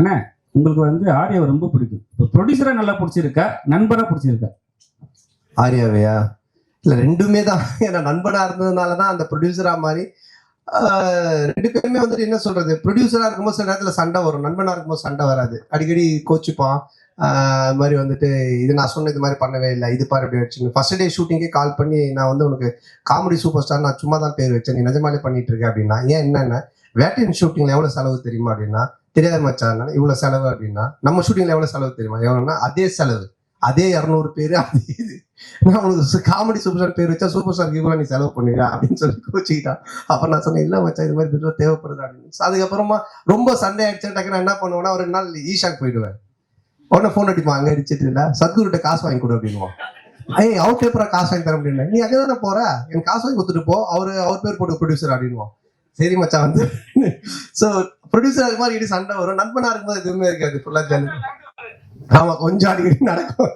ஆனா உங்களுக்கு வந்து ஆர்யாவை ரொம்ப பிடிக்கும். இப்போ ப்ரொடியூசரா நல்லா பிடிச்சிருக்கா, நண்பரா பிடிச்சிருக்கா? ஆர்யாவையா? இல்ல ரெண்டுமே தான். ஏன்னா நண்பனா இருந்ததுனால தான் அந்த ப்ரொடியூசரா மாறி 2 பேருமே வந்துட்டு என்ன சொல்றது, ப்ரொடியூசரா இருக்கும்போது சில நேரத்துல சண்டை வரும். நண்பனா இருக்கும்போது சண்டை வராது. அடிக்கடி கோச்சுப்பான். அது மாதிரி வந்துட்டு இது நான் சொன்ன இது மாதிரி பண்ணவே இல்லை, இது பாரு இப்படி வச்சுன்னு ஃபர்ஸ்ட் டே ஷூட்டிங்கே கால் பண்ணி நான் வந்து உனக்கு காமெடி சூப்பர் ஸ்டார் நான் சும்மா தான் பேர் வச்சேன், நீ நிஜமாலே பண்ணிட்டு இருக்க அப்படின்னா. ஏன் என்னென்ன வேட்டையின் ஷூட்டிங்ல எவ்வளவு செலவு தெரியுமா அப்படின்னா, தெரியாத மச்சான் இவ்வளவு செலவு அப்படின்னா. நம்ம ஷூட்டிங்ல எவ்வளவு செலவு தெரியுமா, எவ்வளவுன்னா அதே செலவு, அதே 200 பேரு, அதே இது. நான் உனக்கு காமெடி சூப்பர் ஸ்டார் பேர் வச்சா சூப்பர் ஸ்டார் இவ்வளவு நீ செலவு பண்ணுவா அப்படின்னு சொல்லி கோச்சிக்கிட்டான். அப்ப நான் சொன்னேன், இல்ல மச்சான் இது மாதிரி திட்டம் தேவைப்படுது அப்படின்னு. அதுக்கப்புறமா ரொம்ப சண்டை ஆயிடுச்சு டக்கு நான் என்ன பண்ணுவேன்னா, ஒரு 2 நாள் ஈஷாக்கு போயிடுவேன். உடனே போன் அடிப்பான், அங்க அடிச்சிட்டு இல்ல சத்குருட்ட காசு வாங்கி கொடு அப்படின்னுவான். ஏய் அவர் பேப்பரா காசு வாங்கி தர முடியல, நீ அங்கதானே போற, எனக்கு காசு வாங்கி கொடுத்துட்டு போ, அவர் பேர் போட்டு ப்ரொடியூசர் அப்படின்னுவான். சரி மச்சான் வந்து சோ ப்ரொடியூசர் அது மாதிரி சண்டை வரும். நண்பனா இருக்கும்போது எதுவுமே இருக்காது, ஃபுல்லா ஜாலி. ஆமா கொஞ்சம் அடிக்கடி நடக்கும்.